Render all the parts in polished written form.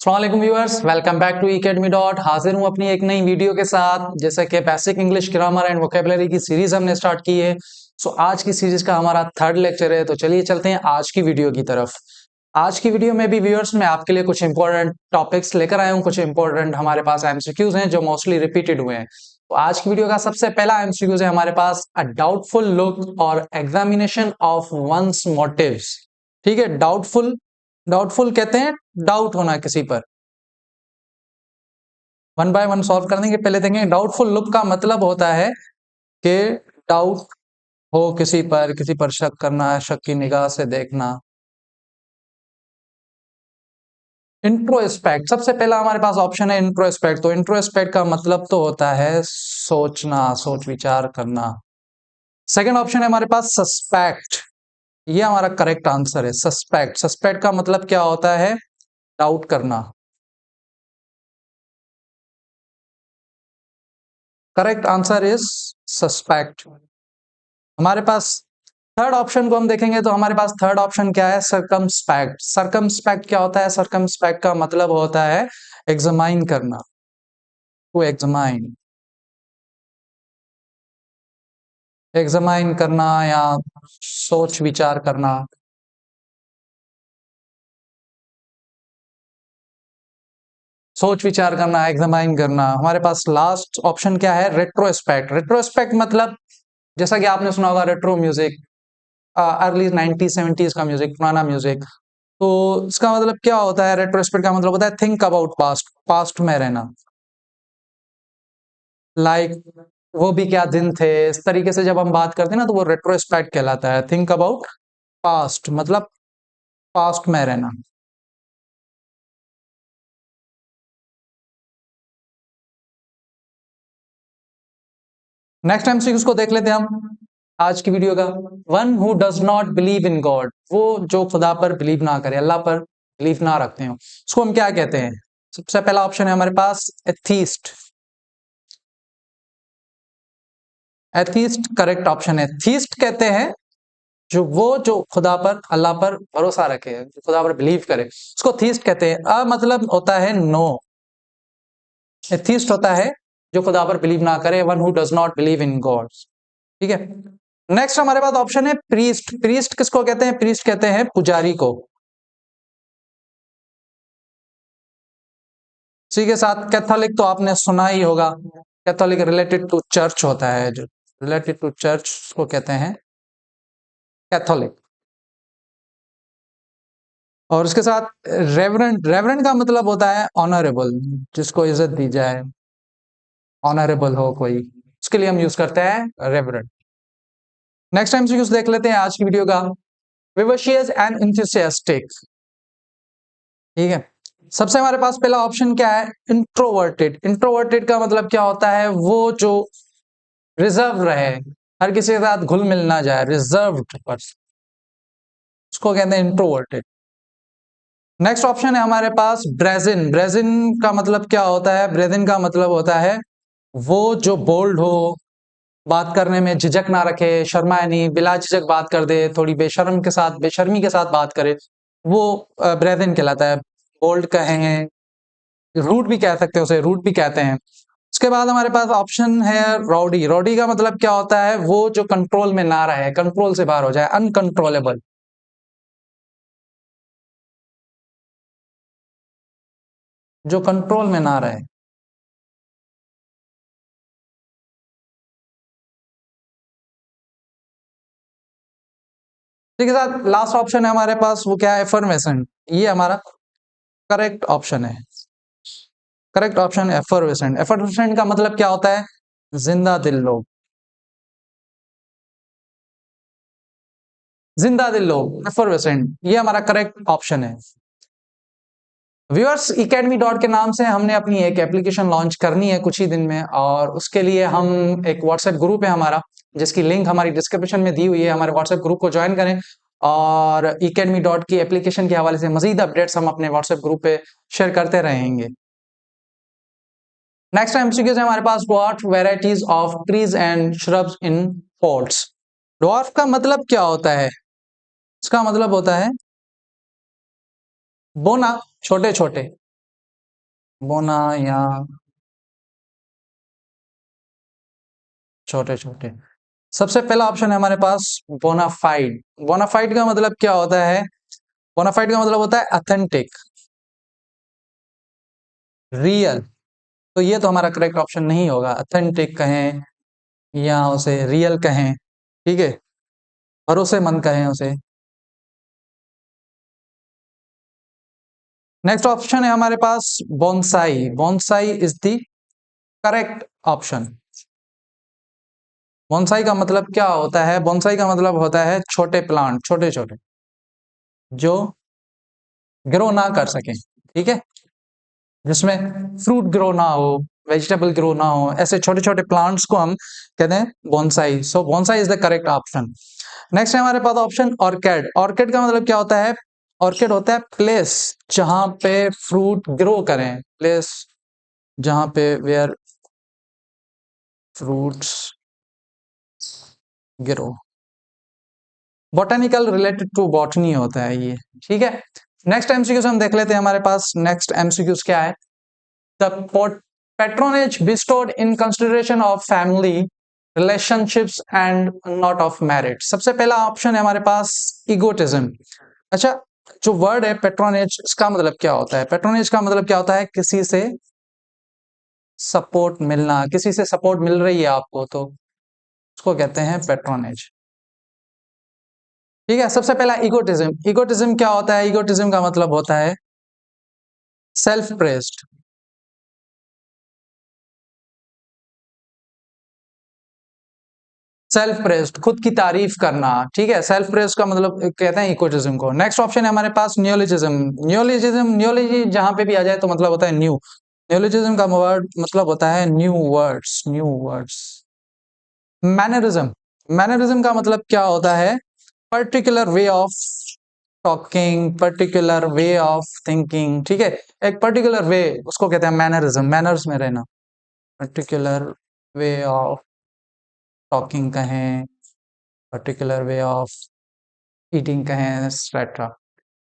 अस्सलाम viewers, welcome back to academy dot. हाजिर हूँ अपनी एक नई वीडियो के साथ। जैसे कि basic English grammar and vocabulary की सीरीज हमने स्टार्ट की है। सो आज की सीरीज का हमारा थर्ड लेक्चर है। तो चलिए चलते हैं आज की वीडियो की तरफ। आज की वीडियो में भी व्यूअर्स मैं आपके लिए कुछ इंपॉर्टेंट टॉपिक्स लेकर आया हूँ। कुछ इंपॉर्टेंट हमारे पास एमसीक्यूज हैं जो मोस्टली रिपीटेड हुए हैं। तो आज की वीडियो का सबसे पहला एमसीक्यूज है हमारे पास, अ डाउटफुल लुक और एग्जामिनेशन ऑफ वंस मोटिव्स। ठीक है, डाउटफुल, डाउटफुल कहते हैं डाउट होना किसी पर। वन बाय वन सॉल्व कर देंगे। पहले देखेंगे डाउटफुल लुक का मतलब होता है कि डाउट हो किसी पर शक करना, शक की निगाह से देखना। इंट्रोस्पेक्ट, सबसे पहला हमारे पास ऑप्शन है इंट्रोस्पेक्ट। तो इंट्रोस्पेक्ट का मतलब तो होता है सोचना, सोच विचार करना। सेकंड ऑप्शन है हमारे पास सस्पेक्ट। ये हमारा करेक्ट आंसर है, सस्पेक्ट। सस्पेक्ट का मतलब क्या होता है? डाउट करना। Correct answer is suspect. हमारे पास थर्ड ऑप्शन को हम देखेंगे तो हमारे पास थर्ड ऑप्शन क्या है? सरकमस्पेक्ट। सरकमस्पेक्ट क्या होता है? सरकमस्पेक्ट का मतलब होता है एग्जामाइन करना, टू एग्जामाइन, एग्जामाइन करना या सोच विचार करना। सोच विचार करना, एग्जामाइन करना। हमारे पास लास्ट ऑप्शन क्या है? रेट्रोस्पेक्ट। रेट्रोस्पेक्ट मतलब जैसा कि आपने सुना होगा retro music, early 90s 70s का म्यूजिक, पुराना म्यूजिक। तो इसका मतलब क्या होता है? रेट्रोस्पेक्ट का मतलब होता है थिंक अबाउट पास्ट, पास्ट में रहना। लाइक वो भी क्या दिन थे, इस तरीके से जब हम बात करते हैं ना तो वो रेट्रोस्पेक्ट कहलाता है। थिंक अबाउट पास्ट मतलब पास्ट में रहना। नेक्स्ट एमसीक्यू को देख लेते हैं हम आज की वीडियो का। One who does not believe in God, वो जो खुदा पर बिलीव ना करे, अल्लाह पर बिलीव ना रखते हो, उसको हम क्या कहते हैं? सबसे पहला ऑप्शन है हमारे पास एथीस्ट। एथीस्ट करेक्ट ऑप्शन है। थीस्ट कहते हैं जो खुदा पर, अल्लाह पर भरोसा रखे, जो खुदा पर बिलीव करे, उसको थीस्ट कहते हैं। मतलब होता है नो। एथीस्ट होता है जो खुदा पर बिलीव ना करे, one who does not believe in God. ठीक है। नेक्स्ट हमारे पास ऑप्शन है प्रीस्ट। प्रीस्ट किसको कहते हैं? प्रीस्ट कहते हैं पुजारी को। इसी के साथ कैथोलिक तो आपने सुना ही होगा। कैथोलिक रिलेटेड टू चर्च होता है, जो रिलेटेड टू चर्च को कहते हैं कैथोलिक। और उसके साथ रेवरेंड। रेवरेंड का मतलब होता है ऑनरेबल, जिसको इज्जत दी जाए, ऑनरेबल हो कोई, उसके लिए हम यूज करते हैं रेवरेंड। नेक्स्ट टाइम से यूज देख लेते हैं आज की वीडियो का। विवशियस एंड इंथुसियास्टिक। ठीक है। सबसे हमारे पास पहला ऑप्शन क्या है? इंट्रोवर्टेड। इंट्रोवर्टेड का मतलब क्या होता है? वो जो रिजर्व रहे, हर किसी के साथ घुल मिल ना जाए, रिजर्व्ड पर्सन, उसको कहते हैं इंट्रोवर्टेड। नेक्स्ट ऑप्शन है हमारे पास ब्रेजिन। ब्रेजिन का मतलब क्या होता है? ब्रेजिन का मतलब होता है वो जो बोल्ड हो, बात करने में झिझक ना रखे, शर्माए नहीं, बिला झिझक बात कर दे, थोड़ी बेशर्म के साथ, बेशर्मी के साथ बात करे, वो ब्रेजिन कहलाता है। बोल्ड कहें, रूट भी कह सकते हैं उसे, रूट भी कहते हैं। उसके बाद हमारे पास ऑप्शन है रॉडी। रॉडी का मतलब क्या होता है? वो जो कंट्रोल में ना रहे, कंट्रोल से बाहर हो जाए, अनकंट्रोलेबल। जो कंट्रोल में ना रहे। ठीक है साथ लास्ट ऑप्शन है हमारे पास, वो क्या है? एफर्मेसेंट। ये हमारा करेक्ट ऑप्शन है। Correct option effervescent. एफर्वेसेंट का मतलब क्या होता है? जिंदा दिल लोग, जिंदा दिल लोग, एफर्वेसेंट, ये हमारा करेक्ट ऑप्शन है। व्यूअर्स, इकेडमी डॉट के नाम से हमने अपनी एक एप्लीकेशन लॉन्च करनी है कुछ ही दिन में, और उसके लिए हम एक व्हाट्सएप ग्रुप है हमारा, जिसकी लिंक हमारी डिस्क्रिप्शन में दी हुई है। हमारे व्हाट्सएप ग्रुप को ज्वाइन करें, और इकेडमी डॉट की एप्लीकेशन के हवाले से मजीद अपडेट्स हम अपने व्हाट्सएप ग्रुप पे शेयर करते रहेंगे। नेक्स्ट एमसीक्यू है हमारे पास, what varieties of trees and shrubs in pots. Dwarf का मतलब क्या होता है? इसका मतलब होता है बोना, छोटे छोटे। बोना या छोटे छोटे। सबसे पहला ऑप्शन है हमारे पास बोनाफाइड। बोनाफाइड का मतलब क्या होता है? बोनाफाइड का मतलब होता है ऑथेंटिक, रियल। तो ये तो हमारा करेक्ट ऑप्शन नहीं होगा। ऑथेंटिक कहें या उसे रियल कहें, ठीक है, भरोसेमंद कहें उसे। नेक्स्ट ऑप्शन है हमारे पास bonsai. Bonsai is the correct option. Bonsai का मतलब क्या होता है? बोनसाई का मतलब होता है छोटे प्लांट, छोटे छोटे, जो ग्रो ना कर सके, ठीक है, जिसमें फ्रूट ग्रो ना हो, वेजिटेबल ग्रो ना हो, ऐसे छोटे छोटे प्लांट्स को हम कहते हैं bonsai. So bonsai is the correct option. Next है हमारे पास ऑप्शन ऑर्किड। ऑर्किड का मतलब क्या होता है? ऑर्किड होता है प्लेस जहां पे फ्रूट ग्रो करें, प्लेस जहां पे where fruits grow. Botanical related to botany होता है ये, ठीक है। नेक्स्ट एमसीक्यूज हम देख लेते हैं। हमारे पास नेक्स्ट एमसीक्यूज क्या है? The patronage bestowed in consideration of family relationships and not of merit। सबसे पहला ऑप्शन है हमारे पास इगोटिज्म। अच्छा, जो वर्ड है पेट्रोनेज, इसका मतलब क्या होता है? पेट्रोनेज का मतलब क्या होता है? किसी से सपोर्ट मिलना, किसी से सपोर्ट मिल रही है आपको तो उसको कहते हैं पेट्रोनेज, ठीक है। सबसे पहला इगोटिज्म। इगोटिज्म क्या होता है? इगोटिज्म का मतलब होता है सेल्फ प्रेस्ड, सेल्फ प्रेस्ड, खुद की तारीफ करना, ठीक है। सेल्फ प्रेस्ड का मतलब कहते हैं इकोटिज्म को। नेक्स्ट ऑप्शन है हमारे पास न्योलिजिज्म। न्योलिजिज्म, न्योलॉजी जहां पे भी आ जाए तो मतलब होता है न्यू। न्योलिजिज्म का वर्ड मतलब होता है new words, new words. Mannerism. Mannerism का मतलब क्या होता है? Particular way of talking, particular way of thinking, ठीक है। एक पर्टिकुलर वे, उसको कहते हैं मैनरिज्म, मैनर्स में रहना। पर्टिकुलर वे ऑफ टॉकिंग कहें, पर्टिकुलर वे ऑफ ईटिंग कहें, एक्सेट्रा।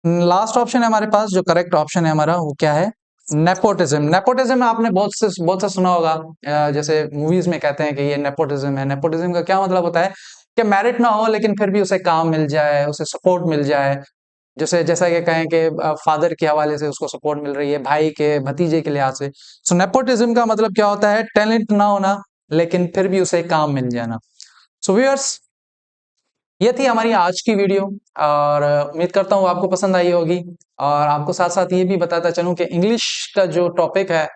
लास्ट ऑप्शन है हमारे पास, जो करेक्ट ऑप्शन है हमारा, वो क्या है? नेपोटिज्म। नेपोटिज्म आपने बहुत से सुना होगा। जैसे मूवीज में कहते हैं कि ये नेपोटिज्म है। नेपोटिज्म का क्या मतलब होता है? कि मेरिट ना हो लेकिन फिर भी उसे काम मिल जाए, उसे सपोर्ट मिल जाए। जैसे जैसा कि कहें कि फादर के हवाले से उसको सपोर्ट मिल रही है, भाई के, भतीजे के लिहाज से। सो नेपोटिज्म का मतलब क्या होता है? टैलेंट ना होना लेकिन फिर भी उसे काम मिल जाना। सो व्यूअर्स, ये थी हमारी आज की वीडियो, और उम्मीद करता हूँ आपको पसंद आई होगी। और आपको साथ साथ ये भी बताता चलूं कि इंग्लिश का जो टॉपिक है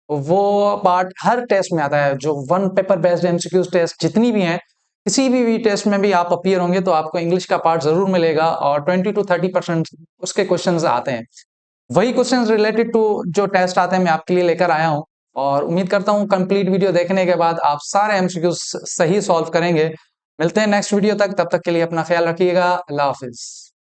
वो पार्ट हर टेस्ट में आता है। जो one paper based MCQs test जितनी भी हैं, किसी भी टेस्ट में भी आप अपीयर होंगे तो आपको इंग्लिश का पार्ट जरूर मिलेगा, और 20 to 30% उसके क्वेश्चंस आते हैं। वही क्वेश्चंस रिलेटेड टू जो टेस्ट आते हैं मैं आपके लिए लेकर आया हूँ। और उम्मीद करता हूँ कंप्लीट वीडियो देखने के बाद आप सारे एमसीक्यूज सही सॉल्व करेंगे। मिलते हैं नेक्स्ट वीडियो तक, तब तक के लिए अपना ख्याल रखिएगा। अल्लाह हाफिज।